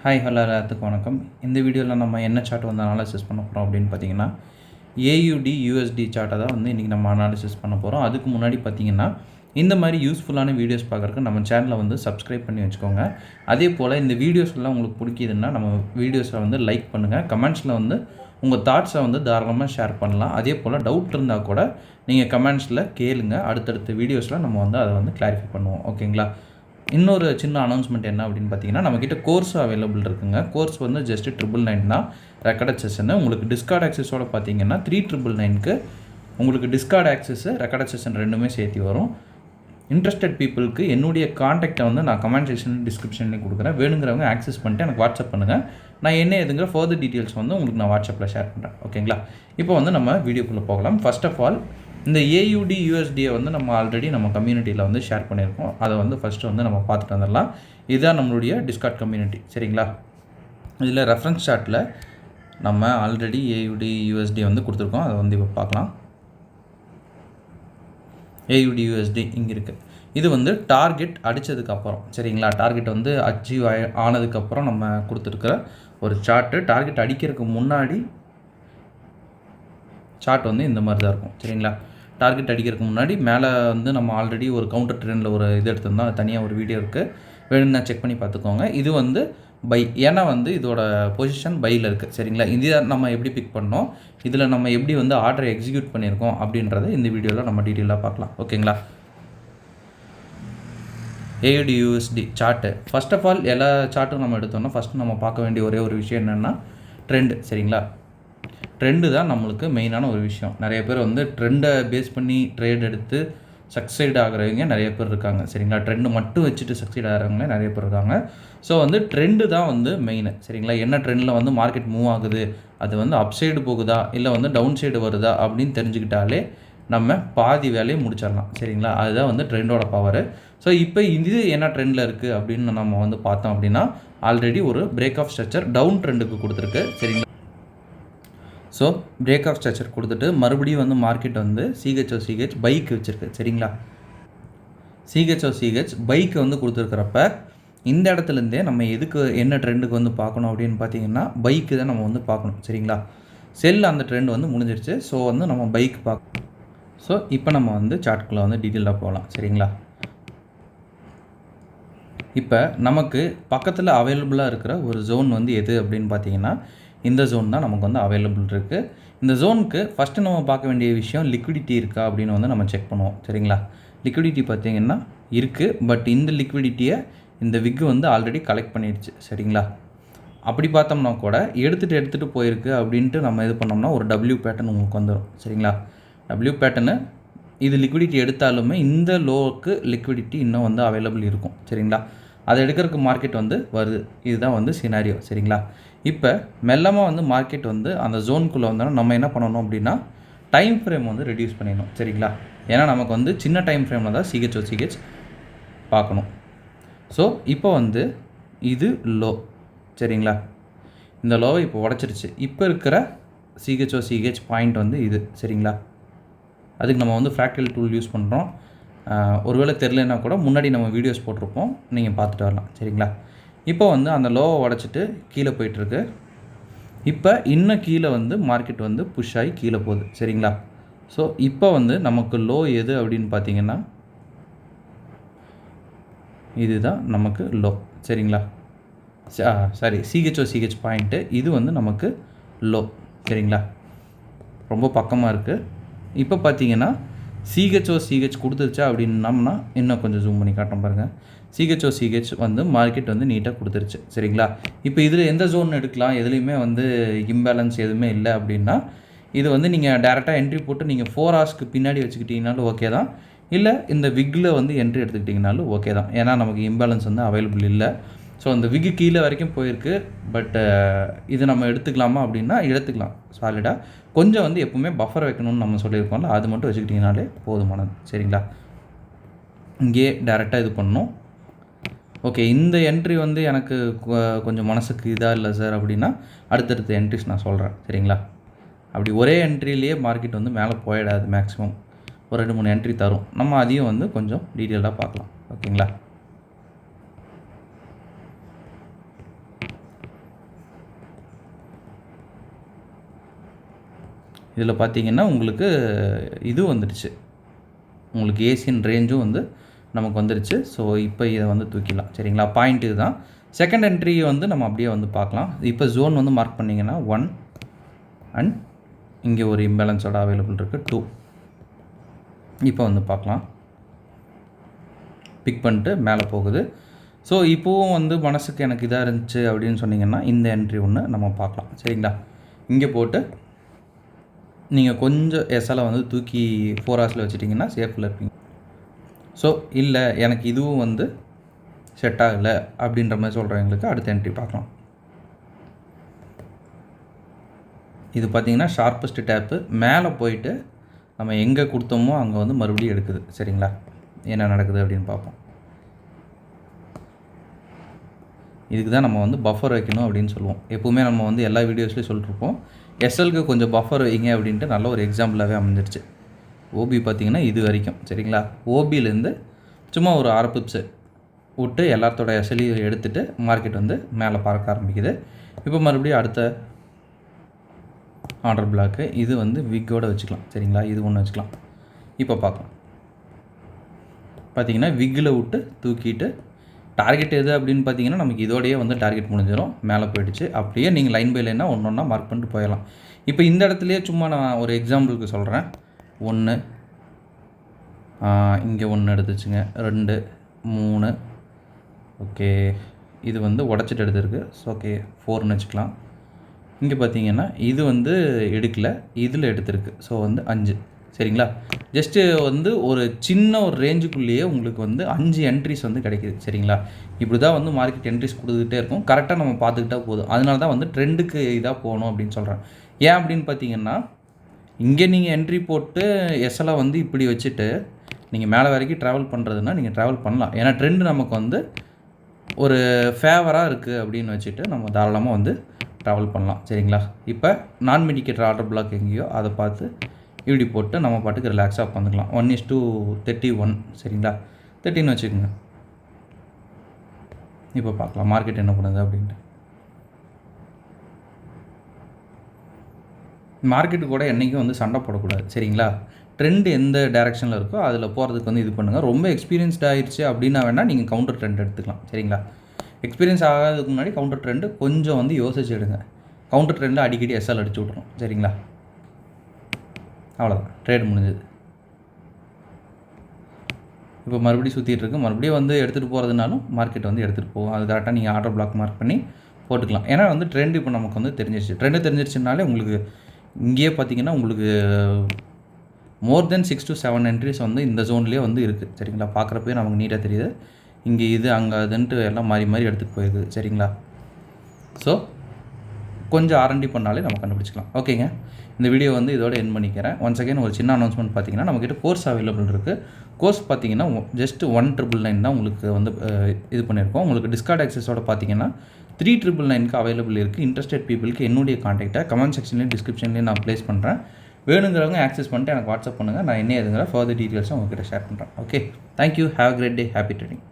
Hi hello எல்லாத்துக்கும் வணக்கம். இந்த வீடியோவில் நம்ம என்ன சார்ட் வந்து அனாலிசிஸ் பண்ண போகிறோம் அப்படின்னு பார்த்தீங்கன்னா, ஏயுடி யூஎஸ்டி சார்ட்டை தான் வந்து இன்றைக்கி நம்ம அனாலிசிஸ் பண்ண போகிறோம். அதுக்கு முன்னாடி பார்த்தீங்கன்னா, இந்த மாதிரி யூஸ்ஃபுல்லான வீடியோஸ் பார்க்குறதுக்கு நம்ம சேனலை வந்து சப்ஸ்கிரைப் பண்ணி வச்சுக்கோங்க. அதே போல் இந்த வீடியோஸ்லாம் உங்களுக்கு பிடிக்குதுன்னா நம்ம வீடியோஸை வந்து லைக் பண்ணுங்கள். கமெண்ட்ஸில் வந்து உங்கள் தாட்ஸை வந்து தாராளமாக ஷேர் பண்ணலாம். அதே போல் டவுட் இருந்தால் கூட நீங்கள் கமெண்ட்ஸில் கேளுங்க. அடுத்தடுத்த வீடியோஸில் நம்ம வந்து அதை வந்து கிளாரிஃபை பண்ணுவோம். ஓகேங்களா? இன்னொரு சின்ன அனௌன்ஸ்மெண்ட் என்ன அப்படின்னு பார்த்தீங்கன்னா, நம்மக்கிட்ட கோர்ஸ் அவைலபிள் இருக்குங்க. கோர்ஸ் வந்து ஜஸ்ட் 999 தான் ரெக்கார்டட் செஷன். உங்களுக்கு டிஸ்கார்ட் ஆக்சஸோட பார்த்தீங்கன்னா 3999க்கு உங்களுக்கு டிஸ்கார்ட் ஆக்சஸ் ரெக்கார்டட் செஷன் ரெண்டுமே சேர்த்து வரும். இன்ட்ரெஸ்டட் பீப்புளுக்கு என்னுடைய காண்டாக்டை வந்து நான் கமெண்ட் செக்ஷன் டிஸ்கிரிப்ஷன்லேயும் கொடுக்குறேன். வேணுங்கிறவங்க ஆக்சஸ் பண்ணிட்டு எனக்கு வாட்ஸ்அப் பண்ணுங்கள். நான் என்ன எதுங்கிற ஃபர்தர் டீட்டெயில்ஸ் வந்து உங்களுக்கு நான் வாட்ஸ்அப்பில் ஷேர் பண்ணுறேன். ஓகேங்களா? இப்போ வந்து நம்ம வீடியோக்குள்ளே போகலாம். ஃபர்ஸ்ட் ஆஃப் ஆல் இந்த ஏயுடி யூஎஸ்டியை வந்து நம்ம ஆல்ரெடி நம்ம கம்யூனிட்டியில் வந்து ஷேர் பண்ணியிருக்கோம். அதை வந்து ஃபஸ்ட்டு வந்து நம்ம பார்த்துட்டு வந்துடலாம். இதுதான் நம்மளுடைய டிஸ்கார்ட் கம்யூனிட்டி. சரிங்களா? இதில் ரெஃபரன்ஸ் சார்ட்டில் நம்ம ஆல்ரெடி ஏயுடி யூஎஸ்டி வந்து கொடுத்துருக்கோம். அதை வந்து இப்போ பார்க்கலாம். ஏயுடி யூஎஸ்டி இங்கே இருக்குது. இது வந்து டார்கெட் அடித்ததுக்கப்புறம், சரிங்களா? டார்கெட் வந்து அச்சீவ் ஆனதுக்கப்புறம் நம்ம கொடுத்துருக்கிற ஒரு சார்ட்டு. டார்கெட் அடிக்கிறதுக்கு முன்னாடி சார்ட் வந்து இந்த மாதிரி தான் இருக்கும். சரிங்களா? டார்கெட் அடிக்கிறதுக்கு முன்னாடி மேலே வந்து நம்ம ஆல்ரெடி ஒரு கவுண்டர் ட்ரெண்டில் ஒரு இது எடுத்திருந்தோம். அது தனியாக ஒரு வீடியோ இருக்குது, வேணும்னா செக் பண்ணி பார்த்துக்கோங்க. இது வந்து பை, ஏன்னா வந்து இதோட பொசிஷன் பையில் இருக்குது. சரிங்களா? இதை நம்ம எப்படி பிக் பண்ணோம், இதில் நம்ம எப்படி வந்து ஆர்டரை எக்ஸிக்யூட் பண்ணியிருக்கோம் அப்படின்றத இந்த வீடியோவில் நம்ம டீட்டெயிலாக பார்க்கலாம். ஓகேங்களா? AUD USD chart first of all எல்லா சார்ட்டும் நம்ம எடுத்தோம்னா ஃபஸ்ட்டு நம்ம பார்க்க வேண்டிய ஒரே ஒரு விஷயம் என்னென்னா ட்ரெண்டு. சரிங்களா? ட்ரெண்டு தான் நம்மளுக்கு மெயினான ஒரு விஷயம். நிறைய பேர் வந்து ட்ரெண்டை பேஸ் பண்ணி ட்ரேட் எடுத்து சக்சைட் ஆகிறவங்க நிறைய பேர் இருக்காங்க. சரிங்களா? ட்ரெண்டு மட்டும் வச்சுட்டு சக்சைட் ஆகிறவங்களே நிறைய பேர் இருக்காங்க. ஸோ வந்து ட்ரெண்டு தான் வந்து மெயின். சரிங்களா? என்ன ட்ரெண்டில் வந்து மார்க்கெட் மூவ் ஆகுது, அது வந்து அப் சைடு போகுதா இல்லை வந்து டவுன் சைடு வருதா அப்படின்னு தெரிஞ்சுக்கிட்டாலே நம்ம பாதி வேலையை முடிச்சிடலாம். சரிங்களா? அதுதான் வந்து ட்ரெண்டோட பவர். ஸோ இப்போ இது என்ன ட்ரெண்டில் இருக்குது அப்படின்னு நம்ம வந்து பார்த்தோம் அப்படின்னா, ஆல்ரெடி ஒரு பிரேக் ஆஃப் ஸ்ட்ரக்சர் டவுன் ட்ரெண்டுக்கு கொடுத்துருக்கு. சரிங்களா? ஸோ பிரேக் ஆஃப் ஸ்ட்ரக்சர் கொடுத்துட்டு மறுபடியும் வந்து மார்க்கெட் வந்து சிஹெச் பைக் வச்சுருக்கு. சரிங்களா? சிஹெச் பைக்கு வந்து கொடுத்துருக்கிறப்ப இந்த இடத்துலேருந்தே நம்ம எதுக்கு என்ன ட்ரெண்டுக்கு வந்து பார்க்கணும் அப்படின்னு பார்த்தீங்கன்னா, பைக்கு தான் நம்ம வந்து பார்க்கணும். சரிங்களா? செல் அந்த ட்ரெண்ட் வந்து முடிஞ்சிருச்சு. ஸோ வந்து நம்ம பைக் பார்க்கணும். ஸோ இப்போ நம்ம வந்து சார்ட்குள்ளே வந்து டீட்டெயிலாக போகலாம். சரிங்களா? இப்போ நமக்கு பக்கத்தில் அவைலபிளாக இருக்கிற ஒரு ஜோன் வந்து எது அப்படின்னு பார்த்தீங்கன்னா, இந்த ஜோன் தான் நமக்கு வந்து அவைலபிள் இருக்குது. இந்த ஜோனுக்கு ஃபஸ்ட்டு நம்ம பார்க்க வேண்டிய விஷயம் லிக்விடிட்டி இருக்கா அப்படின்னு வந்து நம்ம செக் பண்ணுவோம். சரிங்களா? லிக்விடிட்டி பார்த்திங்கன்னா இருக்குது. பட் இந்த லிக்விடிட்டியை இந்த விக்கு வந்து ஆல்ரெடி கலெக்ட் பண்ணிடுச்சு. சரிங்களா? அப்படி பார்த்தோம்னா கூட எடுத்துகிட்டு போயிருக்கு அப்படின்ட்டு நம்ம இது பண்ணோம்னா ஒரு டபிள்யூ பேட்டர்ன் உங்களுக்கு வந்துடும். சரிங்களா? டபிள்யூ பேட்டர்னு இது லிக்விடிட்டி எடுத்தாலுமே இந்த லோவுக்கு லிக்விடிட்டி இன்னும் வந்து அவைலபிள் இருக்கும். சரிங்களா? அதை எடுக்கிறதுக்கு மார்க்கெட் வந்து வருது. இதுதான் வந்து சினாரியோ. சரிங்களா? இப்போ மெல்லமாக வந்து மார்க்கெட் வந்து அந்த ஜோனுக்குள்ளே வந்தோன்னா நம்ம என்ன பண்ணணும் அப்படின்னா, டைம் ஃப்ரேம் வந்து ரெடியூஸ் பண்ணிடணும். சரிங்களா? ஏன்னா நமக்கு வந்து சின்ன டைம் ஃப்ரேமில் தான் சிஹெச் பார்க்கணும். ஸோ இப்போ வந்து இது லோ. சரிங்களா? இந்த லோவை இப்போ உடச்சிருச்சு. இப்போ இருக்கிற சிஹெச் பாயிண்ட் வந்து இது. சரிங்களா? அதுக்கு நம்ம வந்து ஃப்ராக்டல் டூல் யூஸ் பண்ணுறோம். ஒருவேளை தெரிலனா கூட முன்னாடி நம்ம வீடியோஸ் போட்டிருப்போம், நீங்கள் பார்த்துட்டு வரலாம். சரிங்களா? இப்போ வந்து அந்த லோவை உடச்சிட்டு கீழே போயிட்டுருக்கு. இப்போ இன்னும் கீழே வந்து மார்க்கெட் வந்து புஷ் ஆகி கீழே போகுது. சரிங்களா? ஸோ இப்போ வந்து நமக்கு லோ எது அப்படின்னு பார்த்தீங்கன்னா, இதுதான் நமக்கு லோ. சரிங்களா? சாரி, சிஹெச் பாயிண்ட்டு இது வந்து நமக்கு லோ. சரிங்களா? ரொம்ப பக்கமாக இருக்குது. இப்போ பார்த்தீங்கன்னா சிஹெச் கொடுத்துருச்சா அப்படின்னம்னா இன்னும் கொஞ்சம் ஜூம் பண்ணி காட்டுறோம் பாருங்கள். சிஹெச் வந்து மார்க்கெட் வந்து நீட்டாக கொடுத்துருச்சு. சரிங்களா? இப்போ இதில் எந்த ஜோன் எடுக்கலாம், எதுலேயுமே வந்து இம்பேலன்ஸ் எதுவுமே இல்லை அப்படின்னா, இது வந்து நீங்கள் டேரெக்டாக என்ட்ரி போட்டு நீங்கள் 4 ஹவர்ஸ்க்கு பின்னாடி வச்சுக்கிட்டிங்கனாலும் ஓகே தான். இல்லை இந்த விக்கில் வந்து என்ட்ரி எடுத்துக்கிட்டிங்கனாலும் ஓகே தான். ஏன்னா நமக்கு இம்பேலன்ஸ் வந்து அவைலபிள் இல்லை. ஸோ அந்த விக்கு கீழே வரைக்கும் போயிருக்கு. பட் இது நம்ம எடுத்துக்கலாமா அப்படின்னா எடுத்துக்கலாம் சாலிடாக. கொஞ்சம் வந்து எப்பவுமே பஃபர் வைக்கணும்னு நம்ம சொல்லியிருக்கோம்ல, அது மட்டும் வச்சுக்கிட்டிங்கனாலே போதுமானது. சரிங்களா? இங்கே டேரெக்டாக இது பண்ணணும். ஓகே, இந்த என்ட்ரி வந்து எனக்கு கொஞ்சம் மனசுக்கு இதாக இல்லை சார் அப்படின்னா அடுத்தடுத்த என்ட்ரிஸ் நான் சொல்கிறேன். சரிங்களா? அப்படி ஒரே என்ட்ரிலேயே மார்க்கெட் வந்து மேலே போயிடாது. மேக்ஸிமம் ஒரு 2-3 என்ட்ரி தரும். நம்ம அதையும் வந்து கொஞ்சம் டீட்டெயிலாக பார்க்கலாம். ஓகேங்களா? இதில் பார்த்தீங்கன்னா உங்களுக்கு இது வந்துடுச்சு, உங்களுக்கு ஏசியன் ரேஞ்சும் வந்து நமக்கு வந்துடுச்சு. ஸோ இப்போ இதை வந்து தூக்கிடலாம். சரிங்களா, பாயிண்ட் இது தான். செகண்ட் என்ட்ரி வந்து நம்ம அப்படியே வந்து பார்க்கலாம். இப்போ ஜோன் வந்து மார்க் பண்ணிங்கன்னா 1 அண்ட் இங்கே ஒரு இம்பேலன்ஸோட அவைலபிள் இருக்குது 2. இப்போ வந்து பார்க்கலாம். பிக் பண்ணிட்டு மேலே போகுது. ஸோ இப்போவும் வந்து மனசுக்கு எனக்கு இதாக இருந்துச்சு அப்படின்னு சொன்னிங்கன்னா இந்த என்ட்ரி ஒன்று நம்ம பார்க்கலாம். சரிங்களா, இங்கே போட்டு நீங்கள் கொஞ்சம் எஸ்எலை வந்து தூக்கி 4 ஹவர்ஸில் வச்சுட்டிங்கன்னா சேஃபில் இருப்பீங்க. ஸோ இல்லை எனக்கு இதுவும் வந்து செட் ஆகலை அப்படின்ற மாதிரி சொல்கிறவங்களுக்கு அடுத்த என்ட்ரி பார்க்கலாம். இது பார்த்திங்கன்னா ஷார்ப்பஸ்ட் டேப்பு மேலே போயிட்டு நம்ம எங்கே கொடுத்தோமோ அங்கே வந்து மறுபடியும் எடுக்குது. சரிங்களா, என்ன நடக்குது அப்படின்னு பார்ப்போம். இதுக்கு தான் நம்ம வந்து பஃபர் வைக்கணும் அப்படின்னு சொல்லுவோம். எப்போவுமே நம்ம வந்து எல்லா வீடியோஸ்லேயும் சொல்லிட்டுருப்போம், எஸ்எல்க்கு கொஞ்சம் பஃபர் வைங்க அப்படின்ட்டு நல்ல ஒரு எக்ஸாம்பிளாகவே அமைஞ்சிருச்சு. ஓபி பார்த்திங்கன்னா இது வரைக்கும். சரிங்களா, ஓபியிலேருந்து சும்மா ஒரு 6 பிப்ஸு விட்டு எல்லாத்தோட எஸ்எல்லையும் எடுத்துகிட்டு மார்க்கெட் வந்து மேலே பார்க்க ஆரம்பிக்குது. இப்போ மறுபடியும் அடுத்த ஆர்டர் பிளாக்கு இது வந்து விக்கோடு வச்சுக்கலாம். சரிங்களா, இது ஒன்று வச்சுக்கலாம். இப்போ பார்க்கலாம். பார்த்திங்கன்னா விக்கில் விட்டு தூக்கிட்டு டார்கெட் எது அப்படின்னு பார்த்தீங்கன்னா நமக்கு இதோடையே வந்து டார்கெட் முடிஞ்சிடும். மேலே போயிடுச்சு. அப்படியே நீங்கள் லைன் பை லைனாக ஒன்று ஒன்றா மார்க் பண்ணிட்டு போயிடலாம். இப்போ இந்த இடத்துலையே சும்மா நான் ஒரு எக்ஸாம்பிளுக்கு சொல்கிறேன். 1 இங்கே 1 எடுத்துச்சுங்க, 2 3 ஓகே, இது வந்து உடச்சிட்டு எடுத்துருக்கு. ஸோ ஓகே 4ன்னு வச்சுக்கலாம். இங்கே பார்த்தீங்கன்னா இது வந்து எடுக்கலை, இதில் எடுத்துருக்கு. ஸோ வந்து 5. சரிங்களா, ஜஸ்ட்டு வந்து ஒரு சின்ன ஒரு ரேஞ்சுக்குள்ளேயே உங்களுக்கு வந்து 5 என்ட்ரிஸ் வந்து கிடைக்கிது. சரிங்களா, இப்படி தான் வந்து மார்க்கெட் என்ட்ரிஸ் கொடுத்துக்கிட்டே இருக்கும். கரெக்டாக நம்ம பார்த்துக்கிட்டா போதும். அதனால தான் வந்து ட்ரெண்டுக்கு இதாக போகணும் அப்படின்னு சொல்கிறேன். ஏன் அப்படின்னு பார்த்தீங்கன்னா, இங்கே நீங்கள் என்ட்ரி போட்டு எஸ்எல்லாம் வந்து இப்படி வச்சுட்டு நீங்கள் மேலே வரைக்கும் ட்ராவல் பண்ணுறதுன்னா நீங்கள் ட்ராவல் பண்ணலாம். ஏன்னா ட்ரெண்டு நமக்கு வந்து ஒரு ஃபேவராக இருக்குது அப்படின்னு வச்சுட்டு நம்ம தாராளமாக வந்து ட்ராவல் பண்ணலாம். சரிங்களா, இப்போ நான் மெடிக்கேட்டர் ஆர்டர் பிளாக் எங்கேயோ அதை பார்த்து இப்படி போட்டு நம்ம பாட்டுக்கு ரிலாக்ஸாக உட்காந்துக்கலாம். 1:31. சரிங்களா, 30ன்னு வச்சுக்கோங்க. இப்போ பார்க்கலாம் மார்க்கெட் என்ன பண்ணுது அப்படின்ட்டு. மார்க்கெட்டு கூட என்றைக்கும் வந்து சண்டை போடக்கூடாது. சரிங்களா, ட்ரெண்ட் எந்த டைரெக்ஷனில் இருக்கோ அதில் போகிறதுக்கு வந்து இது பண்ணுங்கள். ரொம்ப எக்ஸ்பீரியன்ஸ்ட் ஆகிடுச்சு அப்படின்னா வேணால் நீங்கள் கவுண்டர் ட்ரெண்ட் எடுத்துக்கலாம். சரிங்களா, எக்ஸ்பீரியன்ஸ் ஆகாததுக்கு முன்னாடி கவுண்டர் ட்ரெண்டு கொஞ்சம் வந்து யோசிச்சு எடுங்க. கவுண்டர் ட்ரெண்டில் அடிக்கடி எஸ்எல் அடிச்சு விட்றோம். சரிங்களா, அவ்வளோதான், ட்ரேட் முடிஞ்சது. இப்போ மறுபடியும் சுற்றிட்டு இருக்கு. மறுபடியும் வந்து எடுத்துகிட்டு போகிறதுனாலும் மார்க்கெட் வந்து எடுத்துகிட்டு போகும். அது கரெக்டாக நீங்கள் ஆர்டர் பிளாக் மார்க் பண்ணி போட்டுக்கலாம். ஏன்னா வந்து ட்ரெண்ட் இப்போ நமக்கு வந்து தெரிஞ்சிருச்சு. ட்ரெண்டு தெரிஞ்சிருச்சுனாலே உங்களுக்கு இங்கேயே பார்த்தீங்கன்னா உங்களுக்கு மோர் தென் 6 to 7 என்ட்ரிஸ் வந்து இந்த ஜோன்லேயே வந்து இருக்குது. சரிங்களா, பார்க்குறப்பே நமக்கு நீட்டாக தெரியுது. இங்கே இது அங்கே அதுன்ட்டு எல்லாம் மாறி மாறி எடுத்துகிட்டு போயிருக்குது. சரிங்களா, ஸோ கொஞ்சம் ஆர்என்டி பண்ணாலே நம்ம கண்டுபிடிச்சிக்கலாம். ஓகேங்க, இந்த வீடியோ வந்து இதோட எண்ட் பண்ணிக்கிறேன். ஒன்ஸ் அகைன் ஒரு சின்ன அனௌன்ஸ்மெண்ட் பார்த்தீங்கன்னா நம்மக்கிட்ட கோர்ஸ் அவைலபிள் இருக்குது. கோர்ஸ் பார்த்தீங்கன்னா ஜஸ்ட் 1,999 தான் உங்களுக்கு வந்து இது பண்ணியிருக்கோம். உங்களுக்கு டிஸ்கார்ட் ஆக்சஸோட பார்த்தீங்கன்னா 3,999க்கு அவைலபிள் இருக்குது. இன்ட்ரெஸ்டட் பீப்புளுக்கு என்னுடைய கான்டாக்டை கமெண்ட் செக்ஷன்லேயும் டிஸ்கிரிப்ஷன்லேயும் நான் ப்ளேஸ் பண்ணுறேன். வேணுங்கிறவங்க ஆக்சஸ் பண்ணிட்டு எனக்கு வாட்ஸ்அப் பண்ணுங்கள். நான் என்ன எதுங்கிற ஃபர்தர் டீட்டெயில்ஸும் உங்கள்கிட்ட ஷேர் பண்ணுறேன். Okay, thank you, have a great day, happy trading.